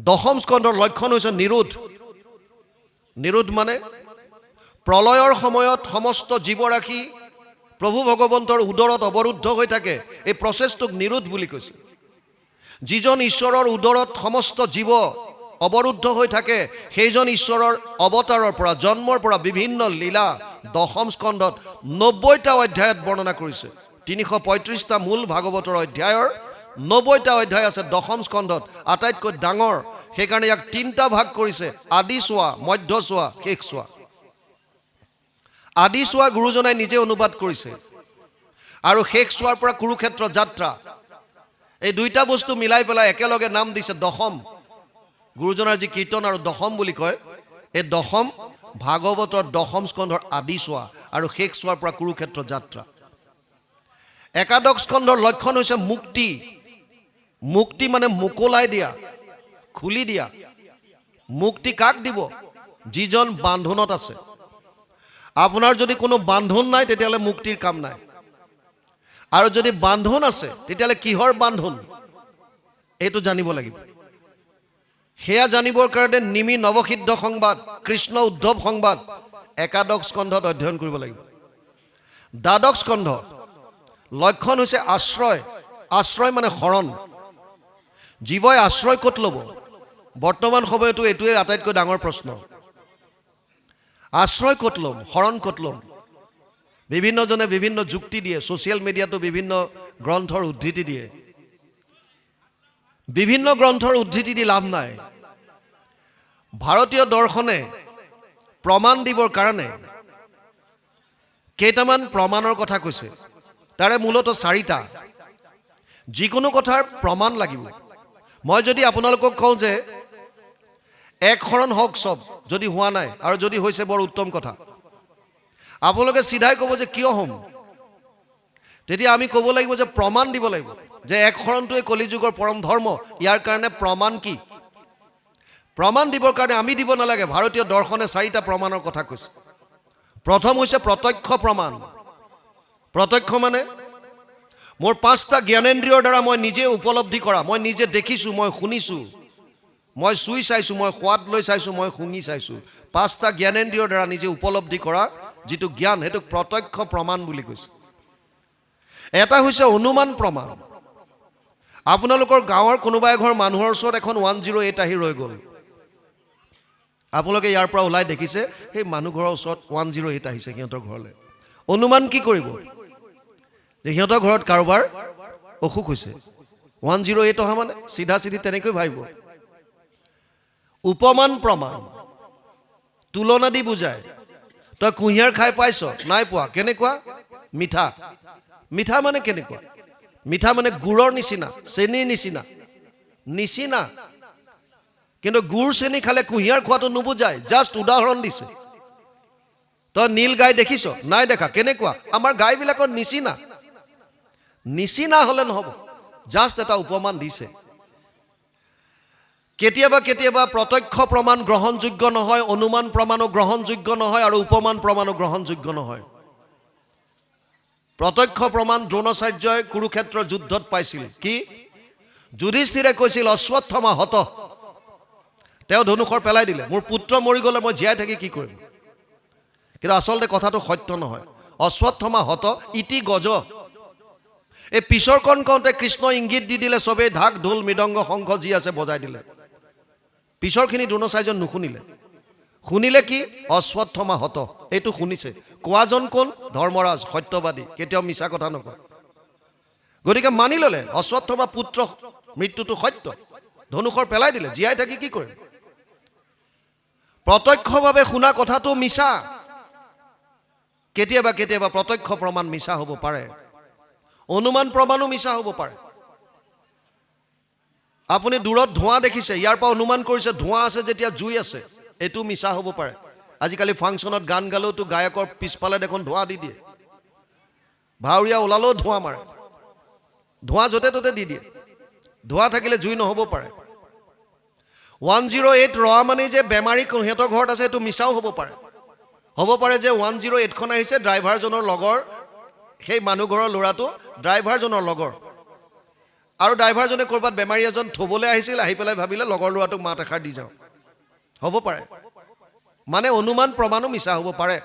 দশম স্কন্ধৰ লক্ষণ হৈছে নিৰোধ। নিৰোধ মানে প্ৰলয়ৰ সময়ত সমস্ত জীৱৰাশি প্ৰভু ভগৱন্তৰ উদৰত অৱৰুদ্ধ হৈ থাকে, এই প্ৰচেছটোক নিৰোধ বুলি কৈছে। যিজন ঈশ্বৰৰ উদৰত সমস্ত জীৱ অৱৰুদ্ধ হৈ থাকে, সেইজন ঈশ্বৰৰ অৱতাৰৰ পৰা জন্মৰ পৰা বিভিন্ন লীলা দশম স্কন্ধত 90টা অধ্যায়ত বৰ্ণনা কৰিছে। 335টা মূল ভাগৱতৰ অধ্যায়ৰ 90টা অধ্যায় আছে দশম স্কন্ধত, আটাইতকৈ ডাঙৰ। সেইকাৰণে ইয়াক 3টা ভাগ কৰিছে, আদি চোৱা, মধ্য চোৱা, শেষ চোৱা। আদি চোৱা গুৰুজনাই নিজে অনুবাদ কৰিছে, আৰু শেষ চোৱাৰ পৰা কুৰুক্ষেত্ৰ যাত্ৰা, এই দুইটা বস্তু মিলাই পেলাই একেলগে নাম দিছে দশম। গুৰুজনাৰ যি কীৰ্তন আৰু দশম বুলি কয়, এই দশম ভাগৱতৰ দশম স্কন্ধৰ আদি চোৱা আৰু শেষ চোৱাৰ পৰা কুৰুক্ষেত্ৰ যাত্ৰা। একাদশ স্কন্ধৰ লক্ষণ হৈছে মুক্তি। মুক্তি মানে মোকলাই দিয়া, খুলি দিয়া। মুক্তি কাক দিব? যিজন বান্ধোনত আছে। আপোনাৰ যদি কোনো বান্ধোন নাই, তেতিয়াহ'লে মুক্তিৰ কাম নাই। আৰু যদি বান্ধোন আছে, তেতিয়াহ'লে কিহৰ বান্ধোন এইটো জানিব লাগিব। সেয়া জানিবৰ কাৰণে নিমি নৱসিদ্ধ সংবাদ, কৃষ্ণ উদ্ধৱ সংবাদ একাদশ স্কন্ধত অধ্যয়ন কৰিব লাগিব। দ্বাদশ স্কন্ধ লক্ষণ হৈছে আশ্ৰয়। আশ্ৰয় মানে শৰণ। জীৱই আশ্ৰয় ক'ত ল'ব? বৰ্তমান সময়তো এইটোৱে আটাইতকৈ ডাঙৰ প্ৰশ্ন। আশ্ৰয় ক'ত ল'ম? শৰণ ক'ত ল'ম? বিভিন্নজনে বিভিন্ন যুক্তি দিয়ে, ছ'চিয়েল মিডিয়াতো বিভিন্ন গ্ৰন্থৰ উদ্ধৃতি দিয়ে। বিভিন্ন গ্ৰন্থৰ উদ্ধৃতি দি লাভ নাই। ভাৰতীয় দৰ্শনে প্ৰমাণ দিবৰ কাৰণে কেইটামান প্ৰমাণৰ কথা কৈছে, তাৰে মূলতঃ 4টা। যিকোনো কথাৰ প্ৰমাণ লাগিব। মই যদি আপোনালোকক কওঁ যে এক শৰণ হওক চব, যদি হোৱা নাই আৰু যদি হৈছে বৰ উত্তম কথা, আপোনালোকে চিধাই ক'ব যে কিয় হ'ম? তেতিয়া আমি ক'ব লাগিব যে প্ৰমাণ দিব লাগিব যে এক শৰণটোৱে কলিযুগৰ পৰম ধৰ্ম। ইয়াৰ কাৰণে প্ৰমাণ কি? প্ৰমাণ দিবৰ কাৰণে আমি দিব নালাগে। ভাৰতীয় দৰ্শনে 4টা প্ৰমাণৰ কথা কৈছে। প্ৰথম হৈছে প্ৰত্যক্ষ প্ৰমাণ। প্ৰত্যক্ষ মানে মোৰ 5টা জ্ঞানেন্দ্ৰিয়ৰ দ্বাৰা মই নিজে উপলব্ধি কৰা, মই নিজে দেখিছোঁ, মই শুনিছোঁ, মই চুই চাইছোঁ, মই সোৱাদ লৈ চাইছোঁ, মই শুঙি চাইছোঁ। 5টা জ্ঞানেন্দ্ৰিয়ৰ দ্বাৰা নিজে উপলব্ধি কৰা যিটো জ্ঞান, সেইটোক প্ৰত্যক্ষ প্ৰমাণ বুলি কৈছে। এটা হৈছে অনুমান প্ৰমাণ। আপোনালোকৰ গাঁৱৰ কোনোবা এঘৰ মানুহৰ ওচৰত এখন 108 আহি ৰৈ গ'ল। আপোনালোকে ইয়াৰ পৰা ওলাই দেখিছে সেই মানুহ ঘৰৰ ওচৰত 108 আহিছে সিহঁতৰ ঘৰলৈ। অনুমান কি কৰিব? যে সিহঁতৰ ঘৰত কাৰোবাৰ অসুখ হৈছে। 108 অহা মানে চিধা চিধি তেনেকৈ ভাবিব। উপমান প্ৰমাণ, তুলনা দি বুজায়। তই কুঁহিয়াৰ খাই পাইছ? নাই পোৱা। কেনেকুৱা? মিঠা। মিঠা মানে কেনেকুৱা? মিঠা মানে গুড়ৰ নিচিনা, চেনিৰ নিচিনা। নিচিনা কিন্তু গুড় চেনি খালে কুঁহিয়াৰ খোৱাটো নুবুজায়। জাষ্ট উদাহৰণ দিছে। তই নীল গাই দেখিছ? নাই দেখা। কেনেকুৱা? আমাৰ গাইবিলাকৰ নিচিনা। নিচিনা হ'লে নহ'ব, জাষ্ট এটা উপমান দিছে। কেতিয়াবা কেতিয়াবা প্ৰত্যক্ষ প্ৰমাণ গ্ৰহণযোগ্য নহয়, অনুমান প্ৰমাণো গ্ৰহণযোগ্য নহয়, আৰু উপমান প্ৰমাণো গ্ৰহণযোগ্য নহয়। প্ৰত্যক্ষ প্ৰমাণ দ্ৰোণাচাৰ্যই কুৰুক্ষেত্ৰৰ যুদ্ধত পাইছিল। কি? যুধিষ্ঠিৰে কৈছিল অশ্বত্থমা হত। তেওঁ ধনুষৰ পেলাই দিলে। মোৰ পুত্ৰ মৰি গ'লে মই জীয়াই থাকি কি কৰিম? কিন্তু আচলতে কথাটো সত্য নহয়। অশ্বত্থমা হত ইতি গজ। এই পিছৰ কণ কওঁতে কৃষ্ণ ইংগিত দি দিলে, চবেই ঢাক ঢোল মৃদংগ শংখ যি আছে বজাই দিলে। পিছৰখিনি দ্ৰোণাচাৰ্য নুশুনিলে। শুনিলে কি? অশ্বত্থমা হত। এইটো শুনিছে। কোৱাজন কোন? ধৰ্মৰাজ, সত্যবাদী, কেতিয়াও মিছা কথা নকয়। গতিকে মানি ল'লে অশ্বত্থমা পুত্ৰ মৃত্যুটো সত্য। ধনুষৰ পেলাই দিলে, জীয়াই থাকি কি কৰিম? প্ৰত্যক্ষভাৱে শুনা কথাটো মিছা। কেতিয়াবা কেতিয়াবা প্ৰত্যক্ষ প্ৰমাণ মিছা হ'ব পাৰে। অনুমান প্ৰমাণো মিছা হ'ব পাৰে। আপুনি দূৰত ধোঁৱা দেখিছে, ইয়াৰ পৰা অনুমান কৰিছে ধোঁৱা আছে যেতিয়া জুই আছে, এইটো মিছা হ'ব পাৰে। আজিকালি ফাংচনত গান গালেওতো গায়কৰ পিছফালে দেখোন ধোঁৱা দি দিয়ে। ভাৱৰীয়া ওলালেও ধোঁৱা মাৰে। ধোঁৱা য'তে ত'তে দি দিয়ে। ধোঁৱা থাকিলে জুই নহ'ব পাৰে। 108 ৰোৱা মানে যে বেমাৰী সিহঁতৰ ঘৰত আছে, এইটো মিছাও হ'ব পাৰে। হ'ব পাৰে যে 108খন আহিছে ড্ৰাইভাৰজনৰ লগৰ, সেই মানুহ ঘৰৰ ল'ৰাটো ড্ৰাইভাৰজনৰ লগৰ। আৰু ড্ৰাইভাৰজনে ক'ৰবাত বেমাৰী এজন থ'বলৈ আহিছিল, আহি পেলাই ভাবিলে লগৰ ল'ৰাটোক মাত এষাৰ দি যাওঁ। হ'ব পাৰে, মানে অনুমান প্ৰমাণো মিছা হ'ব পাৰে।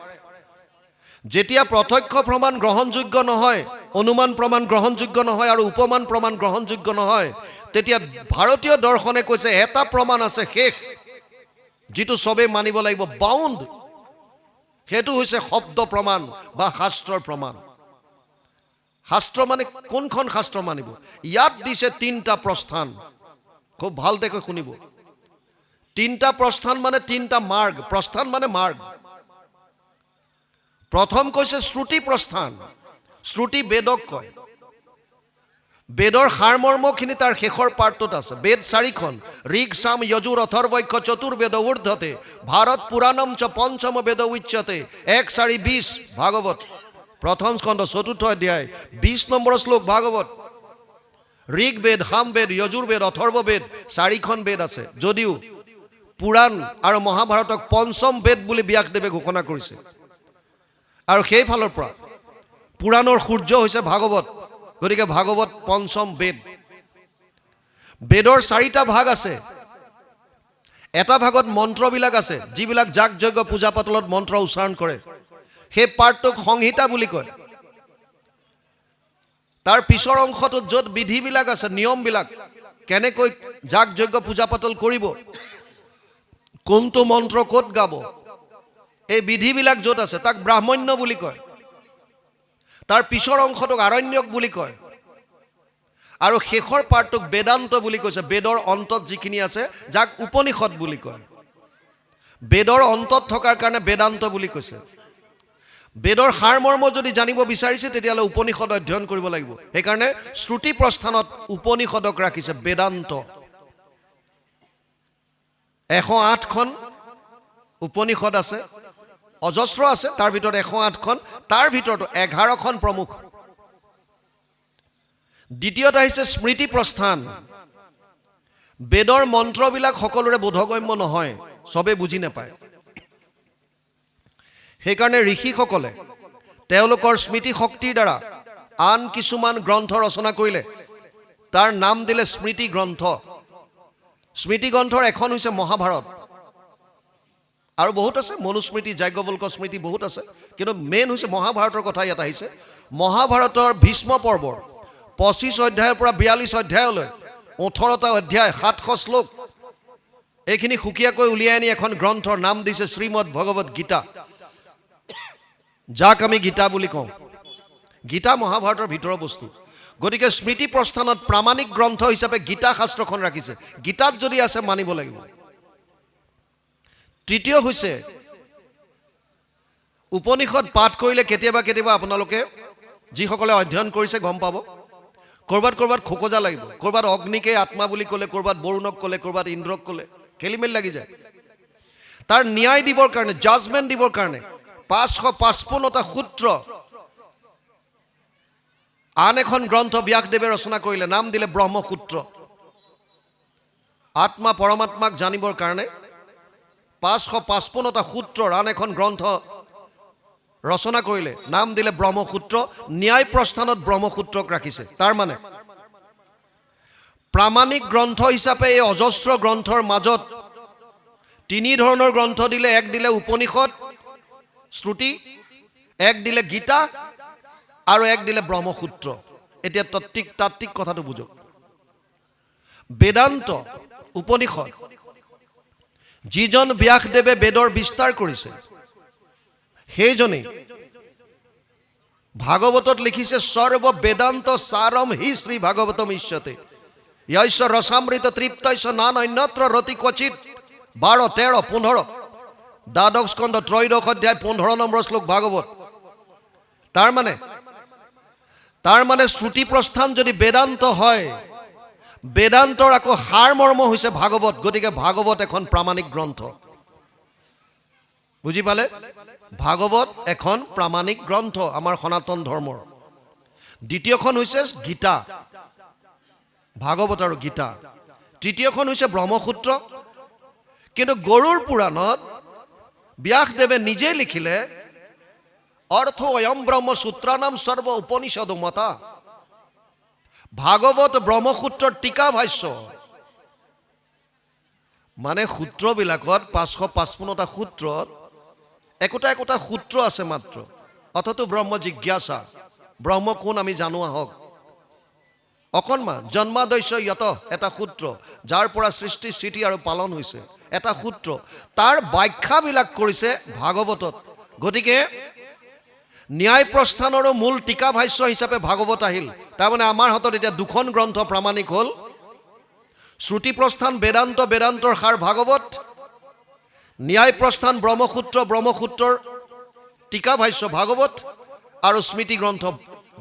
যেতিয়া প্ৰত্যক্ষ প্ৰমাণ গ্ৰহণযোগ্য নহয়, অনুমান প্ৰমাণ গ্ৰহণযোগ্য নহয় আৰু উপমান প্ৰমাণ গ্ৰহণযোগ্য নহয়, তেতিয়া ভাৰতীয় দৰ্শনে কৈছে এটা প্ৰমাণ আছে শেষ, যিটো চবেই মানিব লাগিব, বাউণ্ড। সেইটো হৈছে শব্দ প্ৰমাণ বা শাস্ত্ৰৰ প্ৰমাণ। শাস্ত্ৰ মানে কোনখন শাস্ত্ৰ মানিব? ইয়াত দিছে 3টা প্ৰস্থান, খুব ভালকৈ শুনিব। 3টা প্ৰস্থান মানে 3টা মাৰ্গ। প্ৰস্থান মানে মাৰ্গ। প্ৰথম কৈছে শ্ৰুতি প্ৰস্থান। শ্ৰুতি বেদক কয়। বেদৰ সাৰমৰ্মখিনি তাৰ শেষৰ পাৰ্টটোত আছে। বেদ 4খন, ঋগ সাম যজুৰ অথৰ্বৈক্য চতুৰ্বেদ ঊৰ্ধ্বতে, ভাৰত পুৰাণম চ পঞ্চম বেদ উচ্যতে। 1:4:20 ভাগৱত প্ৰথম স্কন্ধ 4ৰ্থ অধ্যায় 20 নম্বৰ শ্লোক ভাগৱত। ঋগ বেদ, সাম বেদ, যজুৰ বেদ, অথৰ্ব বেদ 4খন বেদ আছে, যদিও পুৰাণ আৰু মহাভাৰতক পঞ্চম বেদ বুলি ব্যাসদেৱে ঘোষণা কৰিছে। আৰু সেই ফালৰ পৰা পুৰাণৰ সূৰ্য হৈছে ভাগৱত, গতিকে ভাগৱত পঞ্চম বেদ। বেদৰ 4টা ভাগ আছে। এটা ভাগত মন্ত্ৰবিলাক আছে, যিবিলাক যাগ যজ্ঞ পূজা পাতলত মন্ত্ৰ উচ্চাৰণ কৰে, সেই পাৰ্টটোক সংহিতা বুলি কয়। তাৰ পিছৰ অংশটোত য'ত বিধিবিলাক আছে, নিয়মবিলাক, কেনেকৈ যাগ যজ্ঞ পূজা পাতল কৰিব, কোনটো মন্ত্ৰ ক'ত গাব, এই বিধিবিলাক য'ত আছে তাক ব্ৰাহ্মণ্য বুলি কয়। তাৰ পিছৰ অংশটোক আৰণ্যক বুলি কয়। আৰু শেষৰ পাৰ্টটোক বেদান্ত বুলি কৈছে। বেদৰ অন্তত যিখিনি আছে, যাক উপনিষদ বুলি কয়। বেদৰ অন্তত থকাৰ কাৰণে বেদান্ত বুলি কৈছে। বেদৰ সাৰমৰ্ম যদি জানিব বিচাৰিছে, তেতিয়াহ'লে উপনিষদ অধ্যয়ন কৰিব লাগিব। সেইকাৰণে শ্ৰুতি প্ৰস্থানত উপনিষদক ৰাখিছে বেদান্ত। 108খন উপনিষদ আছে, অজস্ৰ আছে, তাৰ ভিতৰত 108খন, তাৰ ভিতৰত 11খন প্ৰমুখ। দ্বিতীয়ত আহিছে স্মৃতি প্ৰস্থান। বেদৰ মন্ত্ৰবিলাক সকলোৰে বোধগম্য নহয়, চবেই বুজি নাপায়। সেইকাৰণে ঋষিসকলে তেওঁলোকৰ স্মৃতি শক্তিৰ দ্বাৰা আন কিছুমান গ্ৰন্থ ৰচনা কৰিলে। তাৰ নাম দিলে স্মৃতি গ্ৰন্থ। স্মৃতি গ্ৰন্থৰ এখন হৈছে মহাভাৰত, আৰু বহুত আছে, মনুস্মৃতি, যাজ্ঞবল্ক স্মৃতি বহুত আছে, কিন্তু মেইন হৈছে মহাভাৰতৰ কথা ইয়াত আহিছে। মহাভাৰতৰ ভীষ্ম পৰ্বৰ 25 অধ্যায়ৰ পৰা 42 অধ্যায়লৈ 18টা অধ্যায়, 700 শ্লোক, এইখিনি সুকীয়াকৈ উলিয়াই আনি এখন গ্ৰন্থৰ নাম দিছে শ্ৰীমদ ভগৱত গীতা, যাক আমি গীতা বুলি কওঁ। গীতা মহাভাৰতৰ ভিতৰৰ বস্তু। গতিকে স্মৃতি প্ৰস্থানত প্ৰামাণিক গ্ৰন্থ হিচাপে গীতা শাস্ত্ৰখন ৰাখিছে। গীতাত যদি আছে মানিব লাগিব। তৃতীয় হৈছে উপনিষদ পাঠ কৰিলে কেতিয়াবা কেতিয়াবা আপোনালোকে যিসকলে অধ্যয়ন কৰিছে গম পাব, ক'ৰবাত ক'ৰবাত খোকোজা লাগিব। ক'ৰবাত অগ্নিকে আত্মা বুলি ক'লে, ক'ৰবাত বৰুণক ক'লে, ক'ৰবাত ইন্দ্ৰক ক'লে, খেলিমেলি লাগি যায়। তাৰ ন্যায় দিবৰ কাৰণে, জাজমেণ্ট দিবৰ কাৰণে 555টা সূত্ৰ আন এখন গ্ৰন্থ ব্যাসদেৱে ৰচনা কৰিলে, নাম দিলে ব্ৰহ্মসূত্ৰ। আত্মা পৰমাত্মাক জানিবৰ কাৰণে 555টা সূত্ৰৰ আন এখন গ্ৰন্থ ৰচনা কৰিলে, নাম দিলে ব্ৰহ্মসূত্ৰ। ন্যায় প্ৰস্থানত ব্ৰহ্মসূত্ৰক ৰাখিছে। তাৰ মানে প্ৰামাণিক গ্ৰন্থ হিচাপে এই অজস্ৰ গ্ৰন্থৰ মাজত 3 ধৰণৰ গ্ৰন্থ দিলে। এক দিলে উপনিষদ শ্ৰুতি, এক দিলে গীতা, আৰু এক দিলে ব্ৰহ্মসূত্ৰ। এতিয়া তাত্ত্বিক কথাটো বুজক। বেদান্ত, উপনিষদ, যিজন ব্যাসদেৱে বেদৰ বিস্তাৰ কৰিছে, সেইজনেই ভাগৱতত লিখিছে, সৰ্ব বেদান্ত সাৰম হি শ্ৰী ভাগৱতম ইষ্যতে য়স্য ৰসামৃত তৃপ্তস্য নান অন্যত্ৰ ৰতি ক্বচিত। 12, 13, 15 দ্বাদশ স্কন্ধ 3য় অধ্যায় 15 নম্বৰ শ্লোক ভাগৱত। তাৰ মানে শ্ৰুতি প্ৰস্থান যদি বেদান্ত হয়, বেদান্তৰ আকৌ সাৰমৰ্ম হৈছে ভাগৱত। গতিকে ভাগৱত এখন প্ৰামাণিক গ্ৰন্থ। বুজি পালে? ভাগৱত এখন প্ৰামাণিক গ্ৰন্থ আমাৰ সনাতন ধৰ্মৰ। দ্বিতীয়খন হৈছে গীতা, ভাগৱত আৰু গীতা। তৃতীয়খন হৈছে ব্ৰহ্মসূত্ৰ। কিন্তু গৰুড় পুৰাণত ব্যাসদেৱে নিজে লিখিলে, অৰ্থ অয়ম ব্ৰহ্মসূত্ৰানাম সৰ্ব উপনিষদ মতা। ভাগৱত ব্ৰহ্মসূত্ৰৰ টীকা ভাষ্য। মানে সূত্ৰবিলাকত 555টা সূত্ৰত একোটা একোটা সূত্ৰ আছে মাত্ৰ। অথচ ব্ৰহ্ম জিজ্ঞাসা, ব্ৰহ্ম কোন আমি জানো আহক। অকণমান জন্মাদস্য য়ত এটা সূত্ৰ, যাৰ পৰা সৃষ্টি স্থিতি আৰু পালন হৈছে এটা সূত্ৰ, তাৰ ব্যাখ্যাবিলাক কৰিছে ভাগৱতত। গতিকে ন্যায় প্ৰস্থানৰো মূল টীকা ভাষ্য হিচাপে ভাগৱত আহিল। তাৰমানে আমাৰ হাতত এতিয়া দুখন গ্ৰন্থ প্ৰামাণিক হ'ল, শ্ৰুতি প্ৰস্থান বেদান্ত, বেদান্তৰ সাৰ ভাগৱত, ন্যায় প্ৰস্থান ব্ৰহ্মসূত্ৰ, ব্ৰহ্মসূত্ৰৰ টীকা ভাষ্য ভাগৱত, আৰু স্মৃতি গ্ৰন্থ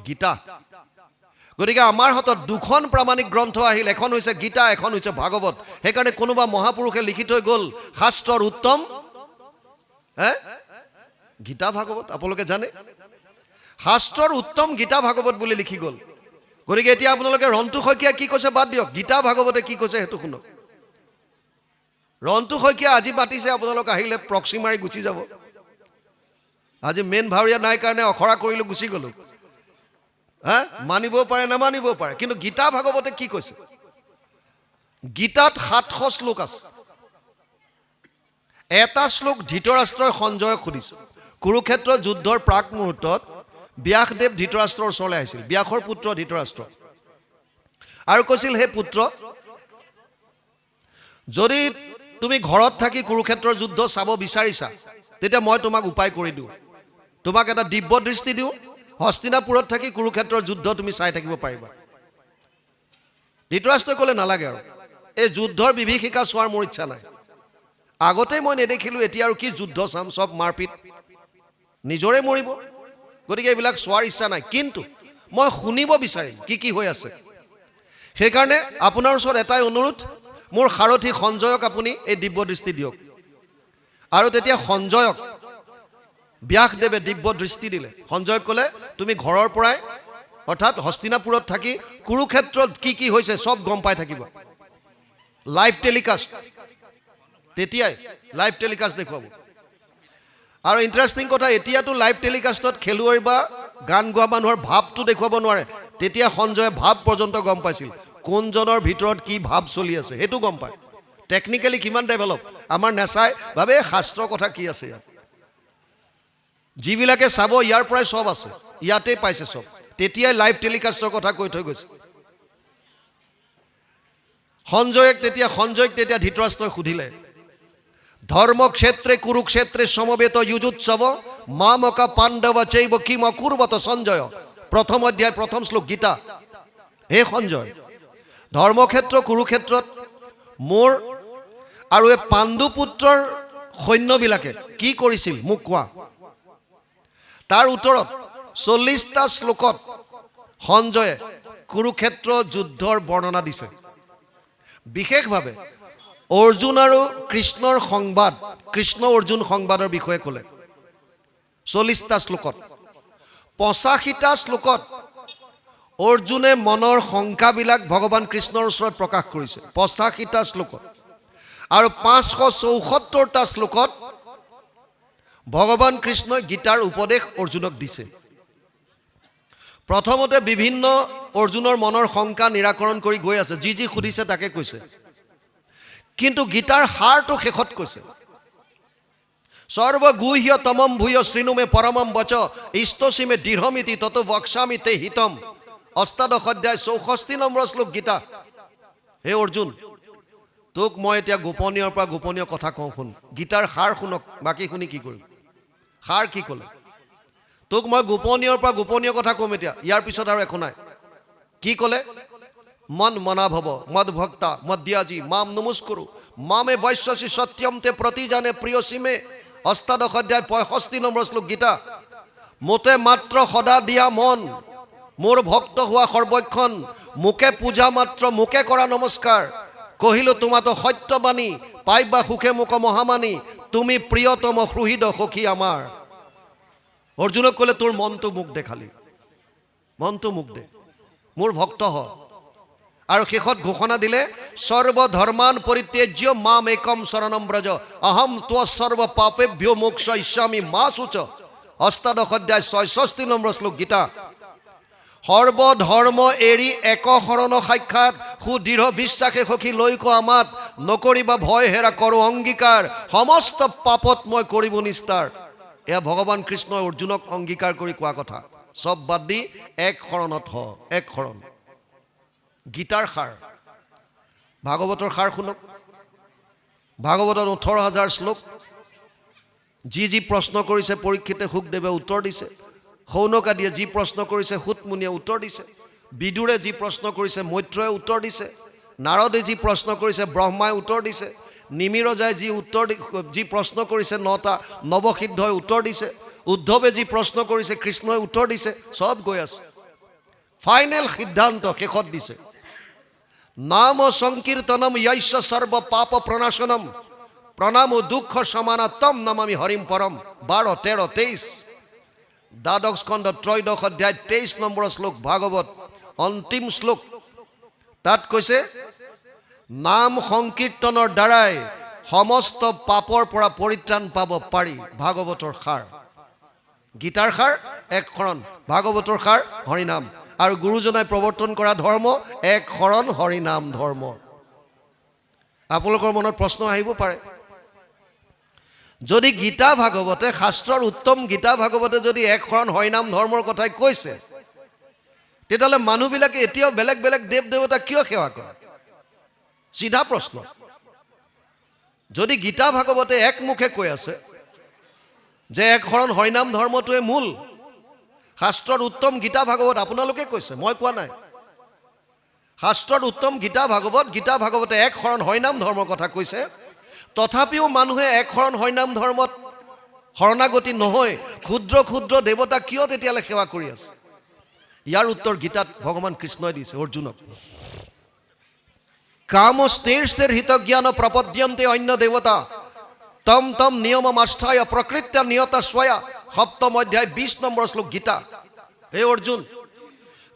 গীতা। গতিকে আমাৰ হাতত দুখন প্ৰামাণিক গ্ৰন্থ আহিল, এখন হৈছে গীতা, এখন হৈছে ভাগৱত। সেইকাৰণে কোনোবা মহাপুৰুষে লিখি থৈ গ'ল শাস্ত্ৰৰ উত্তম গীতা ভাগৱত। আপোনালোকে জানে শাস্ত্ৰৰ উত্তম গীতা ভাগৱত বুলি লিখি গ'ল। গতিকে এতিয়া আপোনালোকে ৰন্তু শইকীয়া কি কৈছে বাদ দিয়ক, গীতা ভাগৱতে কি কৈছে সেইটো শুনক। ৰন্তু শইকীয়া আজি পাতিছে, আপোনালোক আহিলে প্ৰক্সি মাৰি গুচি যাব। আজি মেইন ভাৱৰীয়া নাই কাৰণে অখৰা কৰিলোঁ, গুচি গ'লোঁ। মানিবও পাৰে নামানিবও পাৰে, কিন্তু গীতা ভাগৱতে কি কৈছে? গীতাত 700 শ্লোক আছে। এটা শ্লোক ধৃতৰাষ্ট্ৰই সঞ্জয়ক সুধিছে। কুৰুক্ষেত্ৰ যুদ্ধৰ প্ৰাক মুহূৰ্তত ব্যাসদেৱ ধৃতৰাষ্ট্ৰৰ ওচৰলৈ আহিছিল, ব্যাসৰ পুত্ৰ ধৃতৰাষ্ট্ৰ, আৰু কৈছিল, হে পুত্ৰ, যদি তুমি ঘৰত থাকি কুৰুক্ষেত্ৰৰ যুদ্ধ চাব বিচাৰিছা, তেতিয়া মই তোমাক উপায় কৰি দিওঁ, তোমাক এটা দিব্য দৃষ্টি দিওঁ, হস্তিনাপুৰত থাকি কুৰুক্ষেত্ৰৰ যুদ্ধ তুমি চাই থাকিব পাৰিবা। ধৃতৰাষ্ট্ৰই ক'লে, নালাগে আৰু এই যুদ্ধৰ বিভীষিকা চোৱাৰ মোৰ ইচ্ছা নাই। আগতেই মই নেদেখিলোঁ, এতিয়া আৰু কি যুদ্ধ চাম, চব মাৰপিট, নিজৰে মৰিব। গতিকে এইবিলাক চোৱাৰ ইচ্ছা নাই, কিন্তু মই শুনিব বিচাৰিম কি কি হৈ আছে। সেইকাৰণে আপোনাৰ ওচৰত এটাই অনুৰোধ, মোৰ সাৰথী সঞ্জয়ক আপুনি এই দিব্য দৃষ্টি দিয়ক। আৰু তেতিয়া সঞ্জয়ক ব্যাসদেৱে দিব্য দৃষ্টি দিলে। সঞ্জয়ক ক'লে, তুমি ঘৰৰ পৰাই অৰ্থাৎ হস্তিনাপুৰত থাকি কুৰুক্ষেত্ৰত কি কি হৈছে চব গম পাই থাকিবা। লাইভ টেলিকাষ্ট, তেতিয়াই লাইভ টেলিকাষ্ট দেখুৱাব। আৰু ইণ্টাৰেষ্টিং কথা, এতিয়াতো লাইভ টেলিকাষ্টত খেলুৱৈ বা গান গোৱা মানুহৰ ভাৱটো দেখুৱাব নোৱাৰে। তেতিয়া সঞ্জয়ে ভাৱ পৰ্যন্ত গম পাইছিল, কোনজনৰ ভিতৰত কি ভাৱ চলি আছে সেইটো গম পায়। টেকনিকেলি কিমান ডেভেলপ, আমাৰ নেচাই ভাবে শাস্ত্ৰৰ কথা কি আছে ইয়াত। যিবিলাকে চাব ইয়াৰ পৰাই চব আছে, ইয়াতেই পাইছে চব। তেতিয়াই লাইভ টেলিকাষ্টৰ কথা কৈ থৈ গৈছে। সঞ্জয়ক তেতিয়া ধৃতৰাষ্ট্ৰই সুধিলে, ধৰ্মক্ষেত্ৰে কুৰুক্ষেত্ৰে সমবেত যুজুৎসৱ মামকা পাণ্ডৱ চৈব কিম অকুৰ্বত সঞ্জয়। প্ৰথম অধ্যায় প্ৰথম শ্লোক গীতা। হে সঞ্জয়, ধৰ্মক্ষেত্ৰ কুৰুক্ষেত্ৰত মোৰ আৰু এই পাণ্ডুপুত্ৰৰ সৈন্যবিলাকে কি কৰিছিল মোক কোৱা। তাৰ উত্তৰত 40টা শ্লোকত সঞ্জয়ে কুৰুক্ষেত্ৰ যুদ্ধৰ বৰ্ণনা দিছে। বিশেষভাৱে অৰ্জুন আৰু কৃষ্ণৰ সংবাদ, কৃষ্ণ অৰ্জুন সংবাদৰ বিষয়ে ক'লে 40টা শ্লোকত। 85টা শ্লোকত অৰ্জুনে মনৰ শংকাবিলাক ভগৱান কৃষ্ণৰ ওচৰত প্ৰকাশ কৰিছে, 85টা শ্লোকত। আৰু 574টা শ্লোকত ভগৱান কৃষ্ণই গীতাৰ উপদেশ অৰ্জুনক দিছে। প্ৰথমতে বিভিন্ন অৰ্জুনৰ মনৰ শংকা নিৰাকৰণ কৰি গৈ আছে, যি যি সুধিছে তাকে কৈছে। কিন্তু গীতাৰ সাৰটো শেষত কৈছে, সৰ্বগুহ্য তমম ভূয় শৃণুমে পৰমম বচ ইষ্টসীমে দৃঢ়মিতি তত বক্সামি তে হিতম। 18 অধ্যায় 64 নম্বৰ শ্লোক গীতা। হে অৰ্জুন, তোক মই এতিয়া গোপনীয়ৰ পৰা গোপনীয় কথা কওঁ, শুন। গীতাৰ সাৰ শুনক, বাকী শুনি কি কৰিম। সাৰ কি ক'লে, তোক মই গোপনীয়ৰ পৰা গোপনীয় কথা ক'ম এতিয়া, ইয়াৰ পিছত আৰু একো নাই। কি ক'লে, মন মনা ভৱ মদ ভক্তা মদ্যাজি মাম নমস্কুৰু মামে বৈশ্যসি সত্যম তে প্ৰতিজানে প্ৰিয়সীমে। 18 অধ্যায় 65 নম্বৰ শ্লোক গীতা। মোতে মাত্ৰ সদা দিয়া মন, মোৰ ভক্ত হোৱা সৰ্বক্ষণ, মোকে পূজা মাত্ৰ মোকে কৰা নমস্কাৰ। কহিলো তোমাতো সত্যবাণী পাইবা সুখে মোক মহামানী, তুমি প্ৰিয়তম সুহৃদ সখী আমাৰ। অৰ্জুনক ক'লে, তোৰ মনটো মোক দে, খালি মনটো মোক দে, মোৰ ভক্ত হ। আৰু শেষত ঘোষণা দিলে, সৰ্বধৰ্মান পৰিত্যাজ্য মাম একম শৰণম ব্ৰজ অহম ত্ব সৰ্ব পাপেভ্য মোক্ষয়িষ্যামি মা শুচ। 18 অধ্যায় 66 নম্বৰ শ্লোক গীতা। সৰ্বধৰ্ম এৰি এক শৰণ সাক্ষাৎ সুদৃঢ় বিশ্বাসে সখী লৈ কোৱা মাত নকৰিবা ভয় হেৰা কৰো অংগীকাৰ সমস্ত পাপত মই কৰিব নিস্তাৰ এয়া ভগৱান কৃষ্ণই অৰ্জুনক অংগীকাৰ কৰি কোৱা কথা সব বাদ দি এক শৰণত হ এক শৰণ গীতাৰ সাৰ ভাগৱতৰ সাৰ শুনক ভাগৱতৰ 18,000 শ্লোক যি প্ৰশ্ন কৰিছে পৰীক্ষিতে সুখদেৱে উত্তৰ দিছে সৌনকাদিয়ে যি প্ৰশ্ন কৰিছে সুতমুনিয়ে উত্তৰ দিছে বিদুৰে যি প্ৰশ্ন কৰিছে মৈত্ৰয়ে উত্তৰ দিছে নাৰদে যি প্ৰশ্ন কৰিছে ব্ৰহ্মাই উত্তৰ দিছে নিমিৰজাই যি প্ৰশ্ন কৰিছে 9টা নৱসিদ্ধই উত্তৰ দিছে উদ্ধৱে যি প্ৰশ্ন কৰিছে কৃষ্ণই উত্তৰ দিছে সব গৈ আছে ফাইনেল সিদ্ধান্ত শেষত দিছে নাম সংকীৰ্তনম য়স্য সৰ্ব পাপ প্ৰণাশনম প্ৰণামো দুঃখ সমানাত্তম নমামি হৰিম পৰম 12, 13, 23 দ্বাদশ স্কন্ধ ত্ৰয়োদশ অধ্যায় 23 নম্বৰ শ্লোক ভাগৱত অন্তিম শ্লোক তাত কৈছে নাম সংকীৰ্তনৰ দ্বাৰাই সমস্ত পাপৰ পৰা পৰিত্ৰাণ পাব পাৰি ভাগৱতৰ সাৰ গীতাৰ সাৰ এক শৰণ ভাগৱতৰ সাৰ হৰিনাম আৰু গুৰুজনাই প্ৰৱৰ্তন কৰা ধৰ্ম এক শৰণ হৰিনাম ধৰ্ম আপোনালোকৰ মনত প্ৰশ্ন আহিব পাৰে যদি গীতা ভাগৱতে শাস্ত্ৰৰ উত্তম গীতা ভাগৱতে যদি এক শৰণ হৰিনাম ধৰ্মৰ কথাই কৈছে তেতিয়াহ'লে মানুহবিলাকে এতিয়াও বেলেগ বেলেগ দেৱ দেৱতা কিয় সেৱা কৰে সিধা প্ৰশ্ন যদি গীতা ভাগৱতে একমুখে কৈ আছে যে এক শৰণ হৰিনাম ধৰ্মটোৱে মূল শাস্ত্ৰৰ উত্তম গীতা ভাগৱত আপোনালোকে কৈছে মই কোৱা নাই শাস্ত্ৰৰ উত্তম গীতা ভাগৱতে এক শৰণ হৰিনাম ধৰ্মৰ কথা কৈছে তথাপিও মানুহে এক শৰণ হৰিনাম ধৰ্মত শৰণাগতি নহয় ক্ষুদ্ৰ ক্ষুদ্ৰ দেৱতা কিয় তেতিয়ালে সেৱা কৰি আছে ইয়াৰ উত্তৰ গীতাত ভগৱান কৃষ্ণই দিছে অৰ্জুনক কামস্তেৰ হিত জ্ঞান প্ৰপদ্যন্তে অন্য দেৱতা তম তম নিয়মম আস্থায় প্ৰকৃত্য নিয়তা স্বয়া সপ্তম অধ্যায় 20 নম্বৰ শ্লোক গীতা হে অৰ্জুন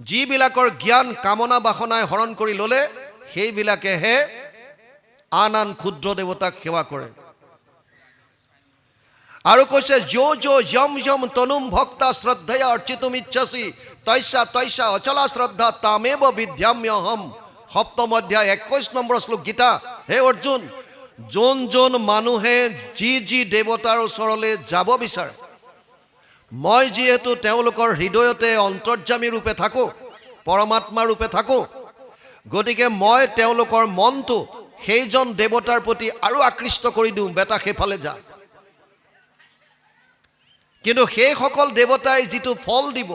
যিবিলাকৰ জ্ঞান কামনা বাসনাই হৰণ কৰি ললে সেইবিলাকেহে আন ক্ষুদ্ৰ দেৱতাক সেৱা কৰে আৰু কৈছে যম যম তনুম ভক্তা শ্ৰদ্ধয়া অৰ্চিতুম ইচ্ছসি তৈসা অচলা শ্ৰদ্ধা তামেব বিদ্যাম্যহম সপ্তম অধ্যায় 21 নম্বৰ শ্লোক গীতা হে অৰ্জুন যোন মানুহে যি দেৱতাৰ ওচৰলৈ যাব বিচাৰে মই যিহেতু তেওঁলোকৰ হৃদয়তে অন্তৰ্যামী ৰূপে থাকো পৰমাত্মা ৰূপে থাকো গতিকে মই তেওঁলোকৰ মনটো সেইজন দেৱতাৰ প্ৰতি আৰু আকৃষ্ট কৰি দিওঁ বেটা সেইফালে যা কিন্তু সেই সকল দেৱতাই যিটো ফল দিব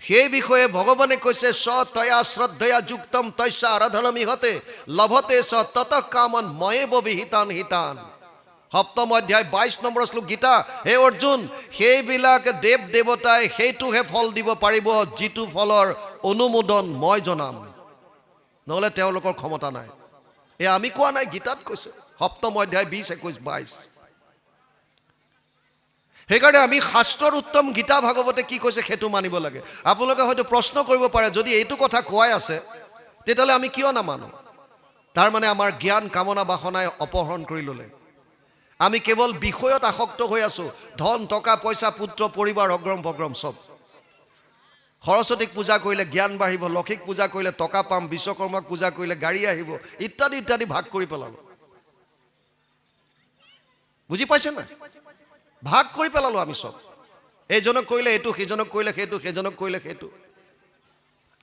সেই বিষয়ে ভগৱানে কৈছে তয়া শ্ৰদ্ধয়া যুক্তম তৈসা আৰাধনম ইহতে লভতে তত কামন ময়েব বিহিতান হিতান সপ্তম অধ্যায় 22 নম্বৰ শ্লোক গীতা হে অৰ্জুন সেইবিলাক দেৱ দেৱতাই সেইটোহে ফল দিব পাৰিব যিটো ফলৰ অনুমোদন মই জনাম নহলে তেওঁলোকৰ ক্ষমতা নাই এ আমি কোৱা নাই গীতাত কৈছে সপ্তম অধ্যায় 20, 21, 22 সেইকাৰণে আমি শাস্ত্ৰৰ উত্তম গীতা ভাগৱতে কি কৈছে সেইটো মানিব লাগে আপোনালোকে হয়তো প্ৰশ্ন কৰিব পাৰে যদি এইটো কথা কোৱাই আছে তেতিয়াহ'লে আমি কিয় নামানো তাৰ মানে আমাৰ জ্ঞান কামনা বাসনাই অপহৰণ কৰি ললে আমি কেৱল বিষয়ত আসক্ত হৈ আছো ধন টকা পইচা পুত্ৰ পৰিবাৰ অগ্ৰম ভগ্ৰম সব সৰস্বতীক পূজা কৰিলে জ্ঞান বাঢ়িব লক্ষীক পূজা কৰিলে টকা পাম বিশ্বকৰ্মাক পূজা কৰিলে গাড়ী আহিব ইত্যাদি ইত্যাদি ভাগ কৰি পেলালো বুজি পাইছে না ভাগ কৰি পেলালো আমি সব এইজনক কৰিলে এইটো সেইজনক কৰিলে সেইটো সেইজনক কৰিলে সেইটো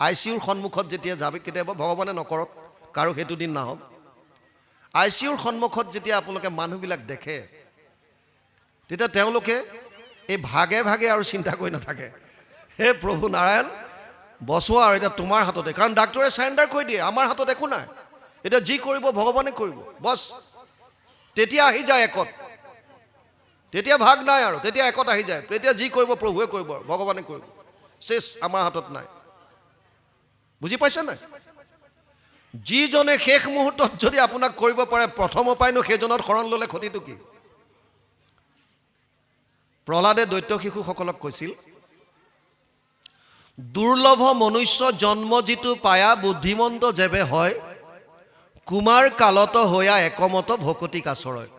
আইচিউৰ সন্মুখত যেতিয়া যাবে কেতিয়াবা ভগৱানে নকৰক কাৰো সেইটো দিন নাহক আইচিউৰ সন্মুখত যেতিয়া আপোনালোকে মানুহবিলাক দেখে তেতিয়া তেওঁলোকে এই ভাগে ভাগে আৰু চিন্তা কৰি নাথাকে হে প্ৰভু নাৰায়ণ বচোৱা আৰু এটা তোমাৰ হাততে কাৰণ ডাক্তৰে সাৰেণ্ডাৰ কৰি দিয়ে আমাৰ হাতত একো নাই এটা যি কৰিব ভগৱানে কৰিব বস তেতিয়া আহি যায় একত তেতিয়া ভাগ নাই আৰু তেতিয়া একত আহি যায় তেতিয়া যি কৰিব প্ৰভুৱে কৰিব ভগৱানে কৰিব শেষ আমাৰ হাতত নাই বুজি পাইছে নাই যিজনে শেষ মুহূৰ্তত যদি আপোনাক কৰিব পাৰে প্ৰথমৰ পৰাইনো সেইজনত শৰণ ললে ক্ষতিটো কি প্ৰহ্লাদে দৈত্য শিশুসকলক কৈছিল দুৰ্লভ মনুষ্য জন্ম যিটো পায়া বুদ্ধিমন্ত যেবে হয় কুমাৰ কালত হয়া একমত ভকতি কাছৰয়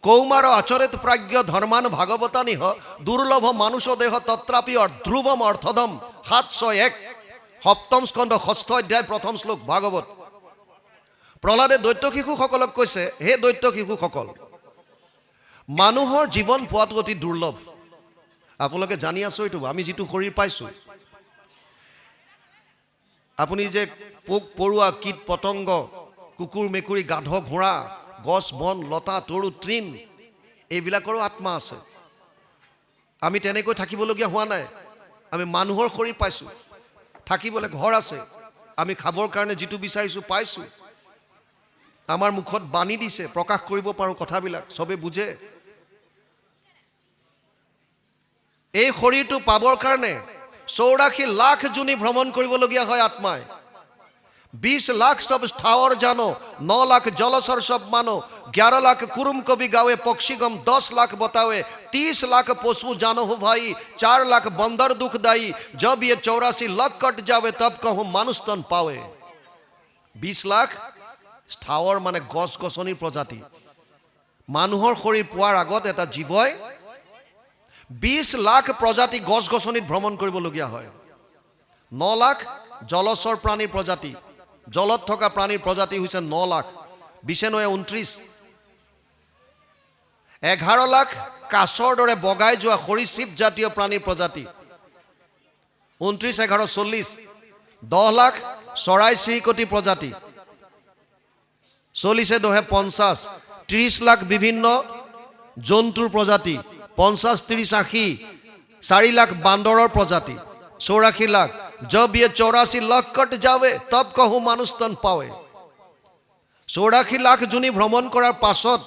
কৌমাৰ আচৰিত প্ৰাজ্ঞ ধৰ্মান ভাগবতানিহ দুৰ্লভ মানুষ দেহ তত্ৰাপি ধ্ৰুবম অৰ্থদম 701 সপ্তম স্কন্ধ 6ষ্ঠ অধ্যায় প্ৰথম শ্লোক ভাগৱত। প্ৰহ্লাদে দৈত্য শিশুসকলক কৈছে, হে দৈত্য শিশুসকল, মানুহৰ জীৱন পোৱাটো অতি দুৰ্লভ। আপোনালোকে জানি আচৰিত হ'ব, আমি যিটো শৰীৰ পাইছোঁ, আপুনি যে পোক পৰুৱা কীট পতংগ কুকুৰ মেকুৰী গাধ ঘোঁৰা গছ বন লতা তৰু তৃণ এইবিলাকৰো আত্মা আছে। আমি তেনেকৈ থাকিবলগীয়া হোৱা নাই। আমি মানুহৰ শৰীৰ পাইছোঁ, থাকিবলৈ ঘৰ আছে, আমি খাবৰ কাৰণে যিটো বিচাৰিছোঁ পাইছোঁ, আমাৰ মুখত বাণী দিছে, প্ৰকাশ কৰিব পাৰোঁ কথাবিলাক, চবে বুজে। এই শৰীৰটো পাবৰ কাৰণে 84 লাখ জুনি ভ্ৰমণ কৰিবলগীয়া হয় আত্মাই। 20 লাখ সব স্থাৱৰ জানো, 9 লাখ জলচৰ সব মানো, 11 লাখ কুৰুম কবি গাৱে পক্ষীগম, 10 লাখ बतावे, 30 लाख पशु जानो हो भाई, 4 लाख बंदर दुखदाई, जब ये 84 लाख कट जावे तब कहूँ मानुष तन पावे। 20 लाख স্থাৱৰ মানে গছ গছনিৰ প্ৰজাতি। মানুহৰ শৰীৰ পোৱাৰ আগত এটা জীৱই 20 লাখ প্ৰজাতি গছ গছনিত ভ্ৰমণ কৰিবলগীয়া হয়। 9 লাখ জলচৰ প্ৰাণীৰ প্ৰজাতি, জলত থকা প্ৰাণীৰ প্ৰজাতি হৈছে 9 লাখ, 29 11 লাখ কাছৰ দৰে বগাই যোৱা সৰীসৃপ জাতীয় প্ৰাণীৰ প্ৰজাতি, 29 11 40 10 লাখ চৰাই চিৰিকটি প্ৰজাতি, 40 2 50 30 লাখ বিভিন্ন জন্তুৰ প্ৰজাতি, 50 30 80 4 লাখ বান্দৰৰ প্ৰজাতি, 84 लाख, जब ये 84 लाख कट जावे तब कहूँ मानुष तन पावे। 84 लाख জুনি ভ্ৰমণ কৰাৰ পাছত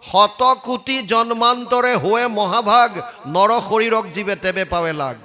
100 কোটি জন্মান্তৰে হোৱে মহাভাগ নৰ শৰীৰক জীৱে তেবে পাৱে লাগ।